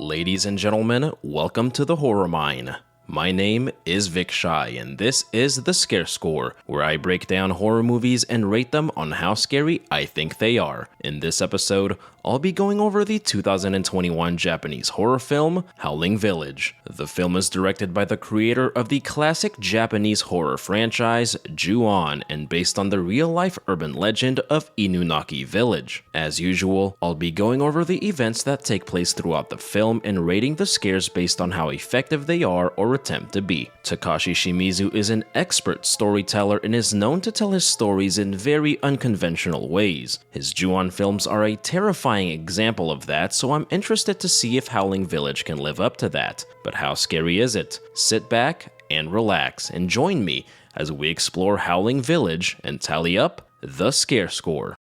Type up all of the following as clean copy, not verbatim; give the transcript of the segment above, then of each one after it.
Ladies and gentlemen, welcome to the Horror Mine. My name is Vic Shy, and this is the Scare Score, where I break down horror movies and rate them on how scary I think they are. In this episode, I'll be going over the 2021 Japanese horror film, Howling Village. The film is directed by the creator of the classic Japanese horror franchise, Ju-On, and based on the real-life urban legend of Inunaki Village. As usual, I'll be going over the events that take place throughout the film and rating the scares based on how effective they are or attempt to be. Takashi Shimizu is an expert storyteller and is known to tell his stories in very unconventional ways. His Ju-On films are a terrifying example of that, so I'm interested to see if Howling Village can live up to that. But how scary is it? Sit back and relax and join me as we explore Howling Village and tally up the Scare Score.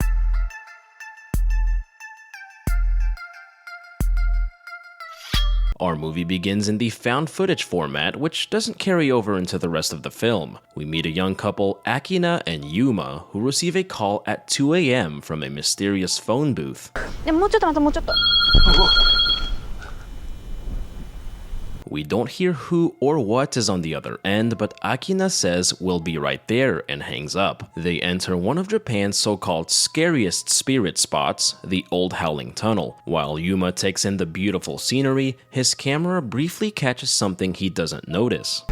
Our movie begins in the found footage format, which doesn't carry over into the rest of the film. We meet a young couple, Akina and Yuma, who receive a call at 2 a.m. from a mysterious phone booth. We don't hear who or what is on the other end, but Akina says we'll be right there and hangs up. They enter one of Japan's so-called scariest spirit spots, the Old Howling Tunnel. While Yuma takes in the beautiful scenery, his camera briefly catches something he doesn't notice.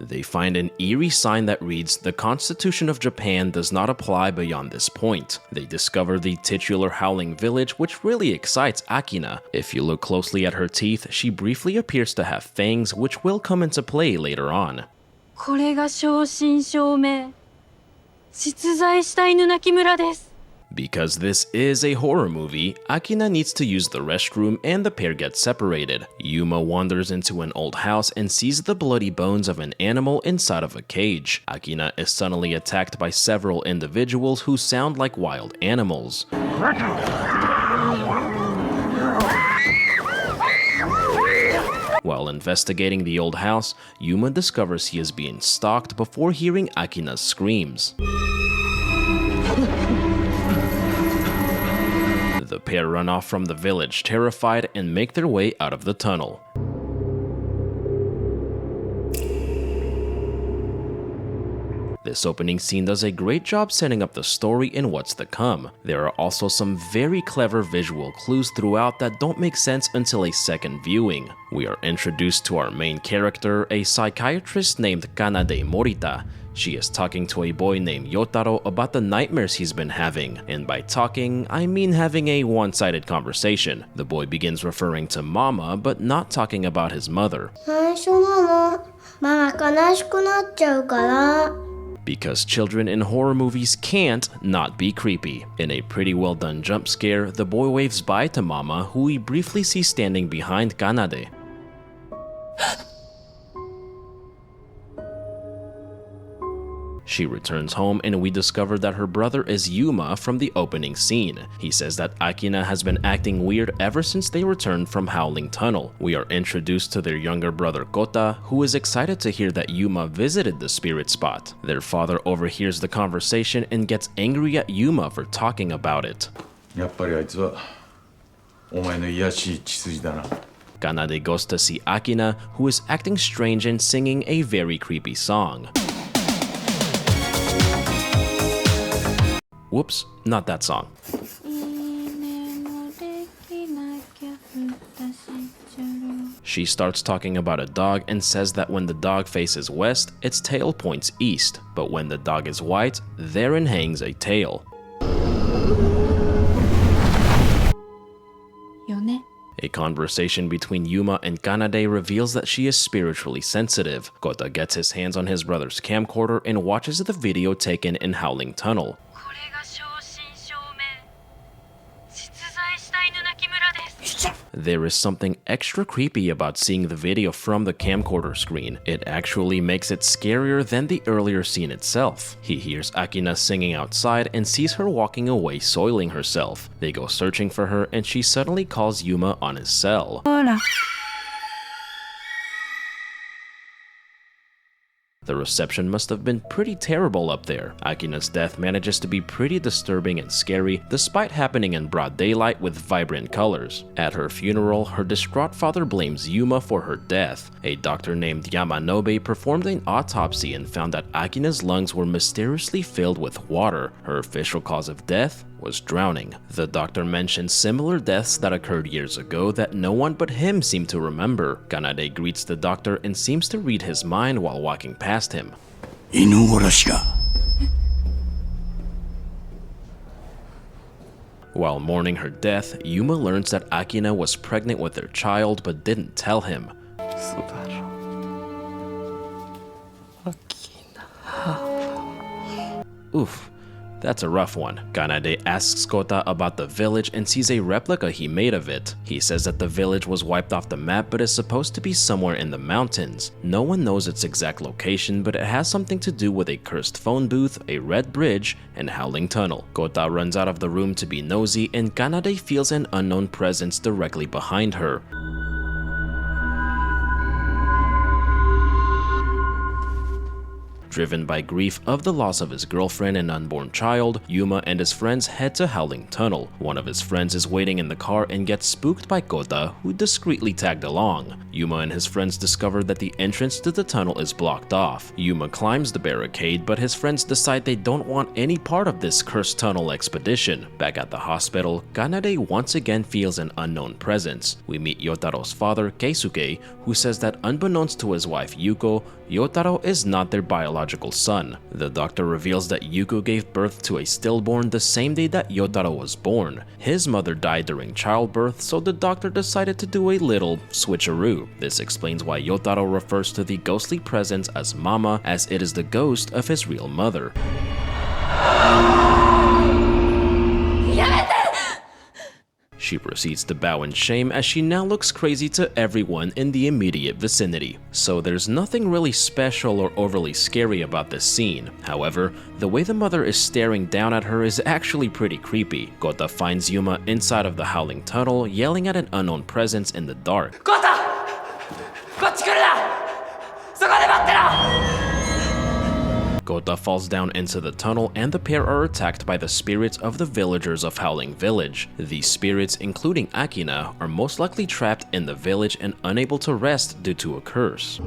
They find an eerie sign that reads, "The Constitution of Japan does not apply beyond this point." They discover the titular Howling Village, which really excites Akina. If you look closely at her teeth, she briefly appears to have fangs, which will come into play later on. これが正真正銘、実在した犬鳴村です。Because this is a horror movie, Akina needs to use the restroom and the pair get separated. Yuma wanders into an old house and sees the bloody bones of an animal inside of a cage. Akina is suddenly attacked by several individuals who sound like wild animals. While investigating the old house, Yuma discovers he is being stalked before hearing Akina's screams. The pair run off from the village, terrified, and make their way out of the tunnel. This opening scene does a great job setting up the story and what's to come. There are also some very clever visual clues throughout that don't make sense until a second viewing. We are introduced to our main character, a psychiatrist named Kanade Morita. She is talking to a boy named Yotaro about the nightmares he's been having, and by talking, I mean having a one-sided conversation. The boy begins referring to Mama, but not talking about his mother. Because children in horror movies can't not be creepy. In a pretty well done jump scare, the boy waves bye to Mama, who we briefly see standing behind Kanade. She returns home and we discover that her brother is Yuma from the opening scene. He says that Akina has been acting weird ever since they returned from Howling Tunnel. We are introduced to their younger brother Kota, who is excited to hear that Yuma visited the spirit spot. Their father overhears the conversation and gets angry at Yuma for talking about it. Kanade goes to see Akina, who is acting strange and singing a very creepy song. Whoops, not that song. She starts talking about a dog and says that when the dog faces west, its tail points east, but when the dog is white, therein hangs a tail. A conversation between Yuma and Kanade reveals that she is spiritually sensitive. Kota gets his hands on his brother's camcorder and watches the video taken in Howling Tunnel. There is something extra creepy about seeing the video from the camcorder screen. It actually makes it scarier than the earlier scene itself. He hears Akina singing outside and sees her walking away soiling herself. They go searching for her and she suddenly calls Yuma on his cell. The reception must have been pretty terrible up there. Akina's death manages to be pretty disturbing and scary, despite happening in broad daylight with vibrant colors. At her funeral, her distraught father blames Yuma for her death. A doctor named Yamanobe performed an autopsy and found that Akina's lungs were mysteriously filled with water. Her official cause of death was drowning. The doctor mentioned similar deaths that occurred years ago that no one but him seemed to remember. Kanade greets the doctor and seems to read his mind while walking past him. While mourning her death, Yuma learns that Akina was pregnant with their child but didn't tell him. Oof. That's a rough one. Kanade asks Kota about the village and sees a replica he made of it. He says that the village was wiped off the map but is supposed to be somewhere in the mountains. No one knows its exact location, but it has something to do with a cursed phone booth, a red bridge, and Howling Tunnel. Kota runs out of the room to be nosy, and Kanade feels an unknown presence directly behind her. Driven by grief of the loss of his girlfriend and unborn child, Yuma and his friends head to Howling Tunnel. One of his friends is waiting in the car and gets spooked by Kota, who discreetly tagged along. Yuma and his friends discover that the entrance to the tunnel is blocked off. Yuma climbs the barricade, but his friends decide they don't want any part of this cursed tunnel expedition. Back at the hospital, Kanade once again feels an unknown presence. We meet Yotaro's father, Keisuke, who says that unbeknownst to his wife Yuko, Yotaro is not their biological son. The doctor reveals that Yuko gave birth to a stillborn the same day that Yotaro was born. His mother died during childbirth, so the doctor decided to do a little switcheroo. This explains why Yotaro refers to the ghostly presence as Mama, as it is the ghost of his real mother. She proceeds to bow in shame as she now looks crazy to everyone in the immediate vicinity. So there's nothing really special or overly scary about this scene. However, the way the mother is staring down at her is actually pretty creepy. Kota finds Yuma inside of the Howling Tunnel, yelling at an unknown presence in the dark. Kota! Kota falls down into the tunnel and the pair are attacked by the spirits of the villagers of Howling Village. These spirits, including Akina, are most likely trapped in the village and unable to rest due to a curse.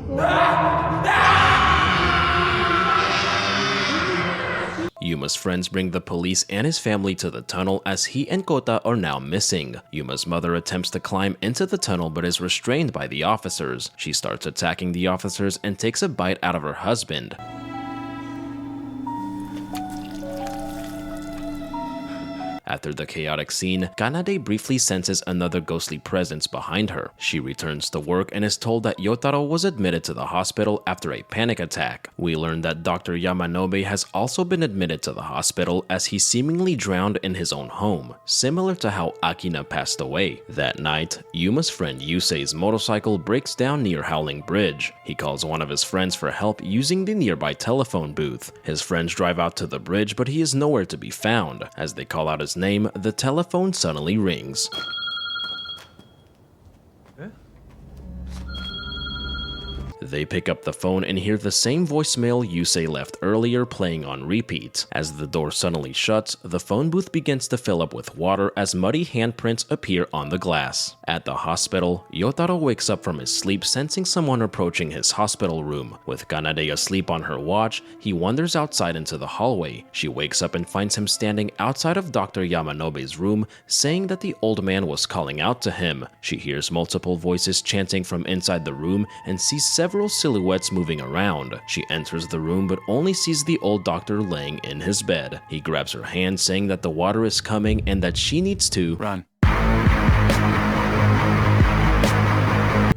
Yuma's friends bring the police and his family to the tunnel as he and Kota are now missing. Yuma's mother attempts to climb into the tunnel but is restrained by the officers. She starts attacking the officers and takes a bite out of her husband. After the chaotic scene, Kanade briefly senses another ghostly presence behind her. She returns to work and is told that Yotaro was admitted to the hospital after a panic attack. We learn that Dr. Yamanobe has also been admitted to the hospital as he seemingly drowned in his own home, similar to how Akina passed away. That night, Yuma's friend Yusei's motorcycle breaks down near Howling Bridge. He calls one of his friends for help using the nearby telephone booth. His friends drive out to the bridge, but he is nowhere to be found. As they call out his name, the telephone suddenly rings. They pick up the phone and hear the same voicemail Yusei left earlier playing on repeat. As the door suddenly shuts, the phone booth begins to fill up with water as muddy handprints appear on the glass. At the hospital, Yotaro wakes up from his sleep sensing someone approaching his hospital room. With Kanade asleep on her watch, he wanders outside into the hallway. She wakes up and finds him standing outside of Dr. Yamanobe's room, saying that the old man was calling out to him. She hears multiple voices chanting from inside the room and sees several silhouettes moving around. She enters the room but only sees the old doctor laying in his bed. He grabs her hand saying that the water is coming and that she needs to run.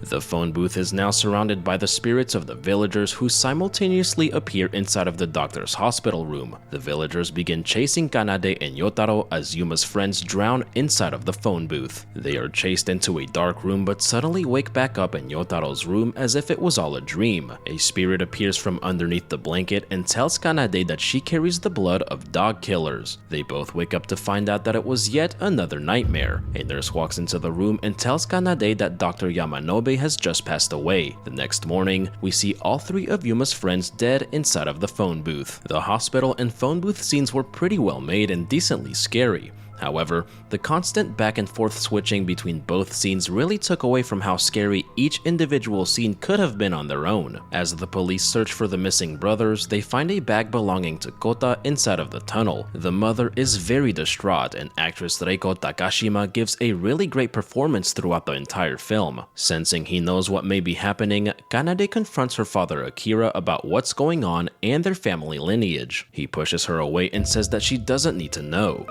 The phone booth is now surrounded by the spirits of the villagers who simultaneously appear inside of the doctor's hospital room. The villagers begin chasing Kanade and Yotaro as Yuma's friends drown inside of the phone booth. They are chased into a dark room but suddenly wake back up in Yotaro's room as if it was all a dream. A spirit appears from underneath the blanket and tells Kanade that she carries the blood of dog killers. They both wake up to find out that it was yet another nightmare. A nurse walks into the room and tells Kanade that Dr. Yamanobe Kanade has just passed away. The next morning, we see all three of Yuma's friends dead inside of the phone booth. The hospital and phone booth scenes were pretty well made and decently scary. However, the constant back and forth switching between both scenes really took away from how scary each individual scene could have been on their own. As the police search for the missing brothers, they find a bag belonging to Kota inside of the tunnel. The mother is very distraught, and actress Reiko Takashima gives a really great performance throughout the entire film. Sensing he knows what may be happening, Kanade confronts her father Akira about what's going on and their family lineage. He pushes her away and says that she doesn't need to know.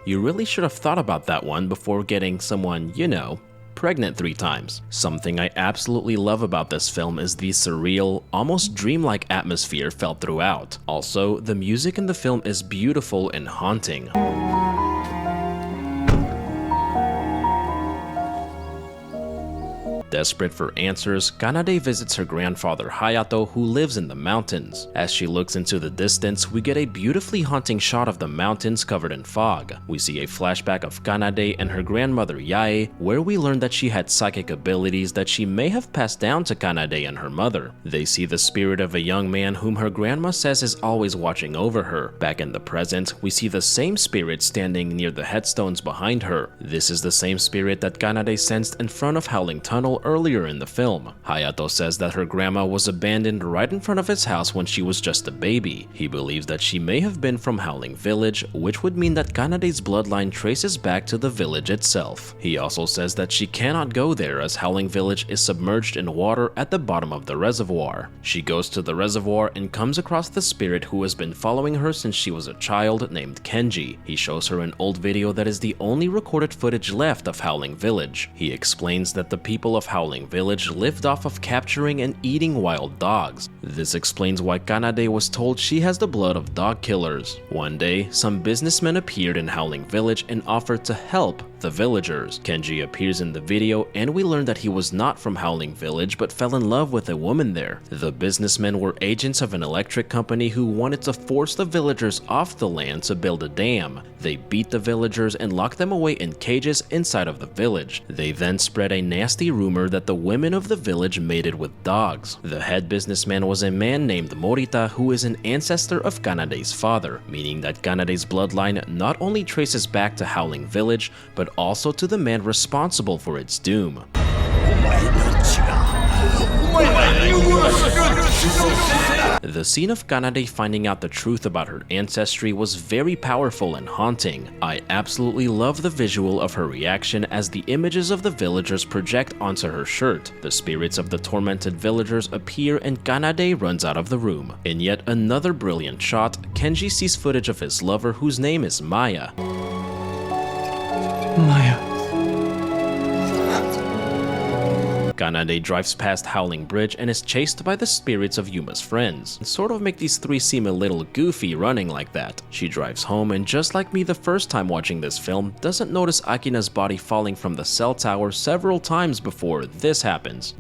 You really should have thought about that one before getting someone, you know, pregnant 3 times. Something I absolutely love about this film is the surreal, almost dreamlike atmosphere felt throughout. Also, the music in the film is beautiful and haunting. Desperate for answers, Kanade visits her grandfather Hayato, who lives in the mountains. As she looks into the distance, we get a beautifully haunting shot of the mountains covered in fog. We see a flashback of Kanade and her grandmother Yae, where we learn that she had psychic abilities that she may have passed down to Kanade and her mother. They see the spirit of a young man whom her grandma says is always watching over her. Back in the present, we see the same spirit standing near the headstones behind her. This is the same spirit that Kanade sensed in front of Howling Tunnel earlier in the film. Hayato says that her grandma was abandoned right in front of his house when she was just a baby. He believes that she may have been from Howling Village, which would mean that Kanade's bloodline traces back to the village itself. He also says that she cannot go there as Howling Village is submerged in water at the bottom of the reservoir. She goes to the reservoir and comes across the spirit who has been following her since she was a child named Kenji. He shows her an old video that is the only recorded footage left of Howling Village. He explains that the people of Howling Village lived off of capturing and eating wild dogs. This explains why Kanade was told she has the blood of dog killers. One day, some businessmen appeared in Howling Village and offered to help the villagers. Kenji appears in the video, and we learn that he was not from Howling Village but fell in love with a woman there. The businessmen were agents of an electric company who wanted to force the villagers off the land to build a dam. They beat the villagers and locked them away in cages inside of the village. They then spread a nasty rumor that the women of the village mated with dogs. The head businessman was a man named Morita, who is an ancestor of Kanade's father, meaning that Kanade's bloodline not only traces back to Howling Village, but also to the man responsible for its doom. The scene of Kanade finding out the truth about her ancestry was very powerful and haunting. I absolutely love the visual of her reaction as the images of the villagers project onto her shirt. The spirits of the tormented villagers appear and Kanade runs out of the room. In yet another brilliant shot, Kenji sees footage of his lover whose name is Maya. Kanade drives past Howling Bridge and is chased by the spirits of Yuma's friends. Sort of make these three seem a little goofy running like that. She drives home and, just like me the first time watching this film, doesn't notice Akina's body falling from the cell tower several times before this happens.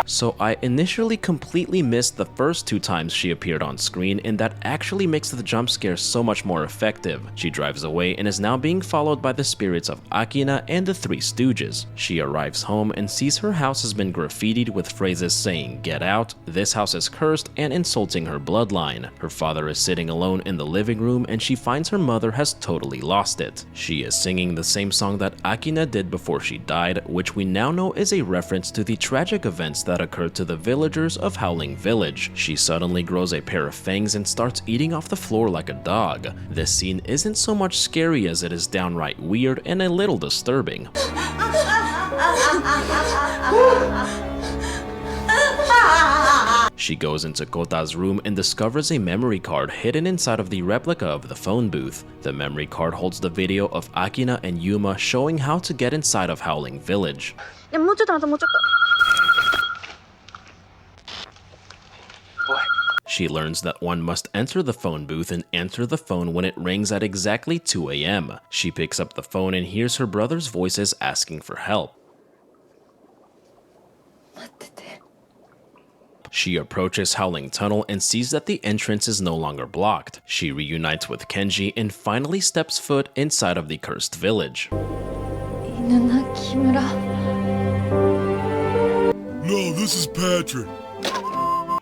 So I initially completely missed the first 2 times she appeared on screen, and that actually makes the jump scare so much more effective. She drives away and is now being followed by the spirits of Akina and the Three Stooges. She arrives home and sees her house has been graffitied with phrases saying "Get out," "This house is cursed," and insulting her bloodline. Her father is sitting alone in the living room and she finds her mother has totally lost it. She is singing the same song that Akina did before she died, which we now know is a reference to the tragic events that occurred to the villagers of Howling Village. She suddenly grows a pair of fangs and starts eating off the floor like a dog. This scene isn't so much scary as it is downright weird and a little disturbing. She goes into Kota's room and discovers a memory card hidden inside of the replica of the phone booth. The memory card holds the video of Akina and Yuma showing how to get inside of Howling Village. She learns that one must enter the phone booth and answer the phone when it rings at exactly 2 a.m. She picks up the phone and hears her brother's voices asking for help. She approaches Howling Tunnel and sees that the entrance is no longer blocked. She reunites with Kenji and finally steps foot inside of the cursed village. No, this is Patrick.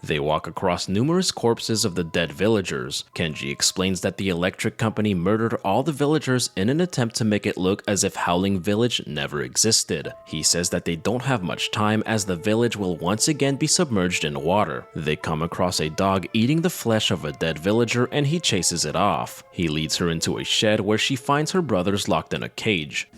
They walk across numerous corpses of the dead villagers. Kenji explains that the electric company murdered all the villagers in an attempt to make it look as if Howling Village never existed. He says that they don't have much time as the village will once again be submerged in water. They come across a dog eating the flesh of a dead villager and he chases it off. He leads her into a shed where she finds her brothers locked in a cage.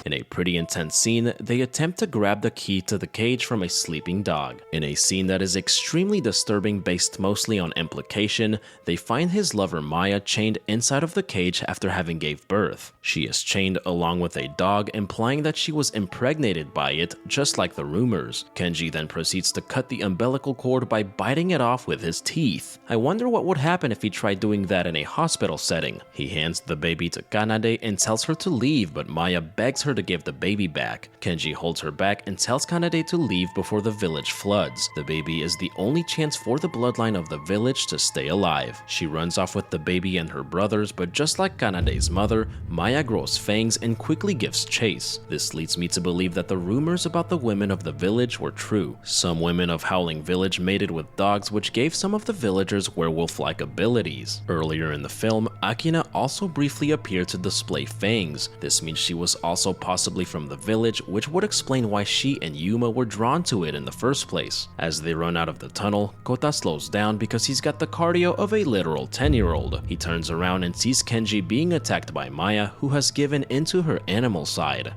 In a pretty intense scene, they attempt to grab the key to the cage from a sleeping dog. In a scene that is extremely disturbing based mostly on implication, they find his lover Maya chained inside of the cage after having gave birth. She is chained along with a dog, implying that she was impregnated by it, just like the rumors. Kenji then proceeds to cut the umbilical cord by biting it off with his teeth. I wonder what would happen if he tried doing that in a hospital setting. He hands the baby to Kanade and tells her to leave, but Maya begs her to give the baby back. Kenji holds her back and tells Kanade to leave before the village floods. The baby is the only chance for the bloodline of the village to stay alive. She runs off with the baby and her brothers, but just like Kanade's mother, Maya grows fangs and quickly gives chase. This leads me to believe that the rumors about the women of the village were true. Some women of Howling Village mated with dogs, which gave some of the villagers werewolf-like abilities. Earlier in the film, Akina also briefly appeared to display fangs. This means she was also possibly from the village, which would explain why she and Yuma were drawn to it in the first place. As they run out of the tunnel, Kota slows down because he's got the cardio of a literal 10-year-old. He turns around and sees Kenji being attacked by Maya, who has given into her animal side.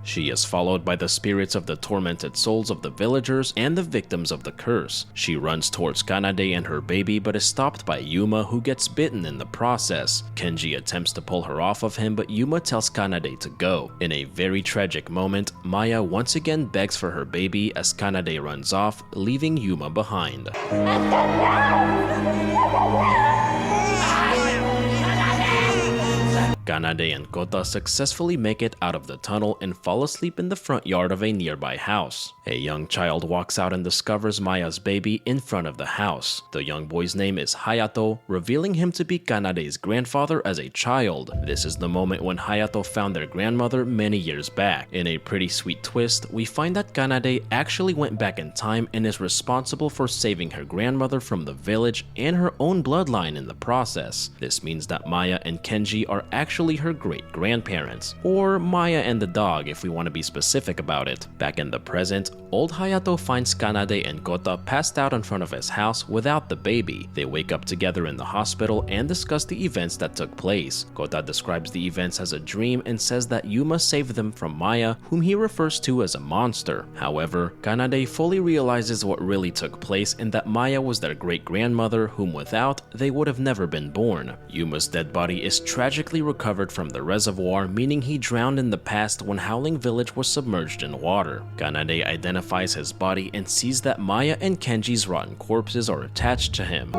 She is followed by the spirits of the tormented souls of the villagers and the victims of the curse. She runs towards Kanade and her baby but is stopped by Yuma, who gets bitten in the process. Kenji attempts to pull her off of him, but Yuma tells Kanade to go. In a very tragic moment, Maya once again begs for her baby as Kanade runs off, leaving Yuma behind. Kanade and Kota successfully make it out of the tunnel and fall asleep in the front yard of a nearby house. A young child walks out and discovers Maya's baby in front of the house. The young boy's name is Hayato, revealing him to be Kanade's grandfather as a child. This is the moment when Hayato found their grandmother many years back. In a pretty sweet twist, we find that Kanade actually went back in time and is responsible for saving her grandmother from the village and her own bloodline in the process. This means that Maya and Kenji are actually her great-grandparents, or Maya and the dog if we want to be specific about it. Back in the present, old Hayato finds Kanade and Kota passed out in front of his house without the baby. They wake up together in the hospital and discuss the events that took place. Kota describes the events as a dream and says that Yuma saved them from Maya, whom he refers to as a monster. However, Kanade fully realizes what really took place and that Maya was their great-grandmother, whom without, they would have never been born. Yuma's dead body is tragically recovered from the reservoir, meaning he drowned in the past when Howling Village was submerged in water. Kanade identifies his body and sees that Maya and Kenji's rotten corpses are attached to him.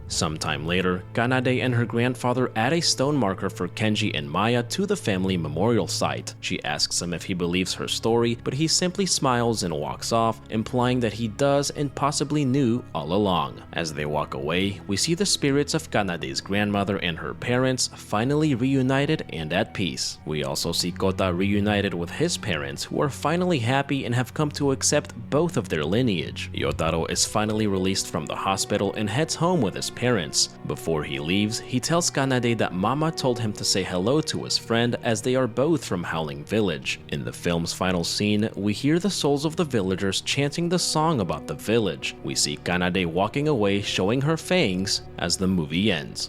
Sometime later, Kanade and her grandfather add a stone marker for Kenji and Maya to the family memorial site. She asks him if he believes her story, but he simply smiles and walks off, implying that he does and possibly knew all along. As they walk away, we see the spirits of Kanade's grandmother and her parents finally reunited and at peace. We also see Kota reunited with his parents, who are finally happy and have come to accept both of their lineage. Yotaro is finally released from the hospital and heads home with his parents. Before he leaves, he tells Kanade that Mama told him to say hello to his friend as they are both from Howling Village. In the film's final scene, we hear the souls of the villagers chanting the song about the village. We see Kanade walking away showing her fangs as the movie ends.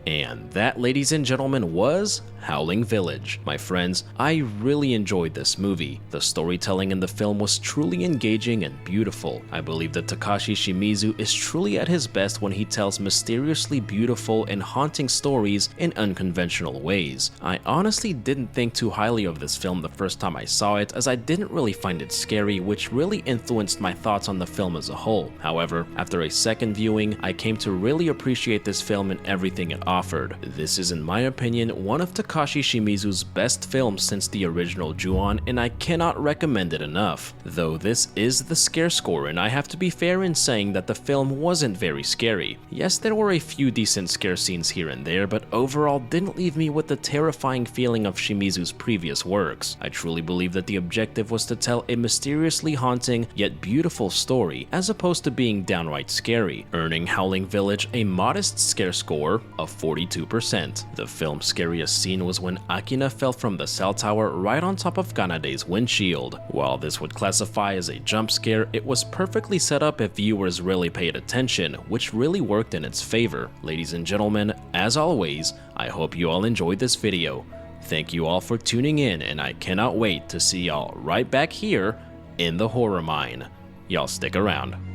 And And that, ladies and gentlemen, was Howling Village. My friends, I really enjoyed this movie. The storytelling in the film was truly engaging and beautiful. I believe that Takashi Shimizu is truly at his best when he tells mysteriously beautiful and haunting stories in unconventional ways. I honestly didn't think too highly of this film the first time I saw it, as I didn't really find it scary, which really influenced my thoughts on the film as a whole. However, after a second viewing, I came to really appreciate this film and everything it offered. This is, in my opinion, one of Takashi Shimizu's best films since the original Ju-on, and I cannot recommend it enough. Though this is the scare score, and I have to be fair in saying that the film wasn't very scary. Yes, there were a few decent scare scenes here and there, but overall didn't leave me with the terrifying feeling of Shimizu's previous works. I truly believe that the objective was to tell a mysteriously haunting yet beautiful story, as opposed to being downright scary, earning Howling Village a modest scare score of 42%. The film's scariest scene was when Akina fell from the cell tower right on top of Kanade's windshield. While this would classify as a jump scare, it was perfectly set up if viewers really paid attention, which really worked in its favor. Ladies and gentlemen, as always, I hope you all enjoyed this video. Thank you all for tuning in, and I cannot wait to see y'all right back here in the Horror Mine. Y'all stick around.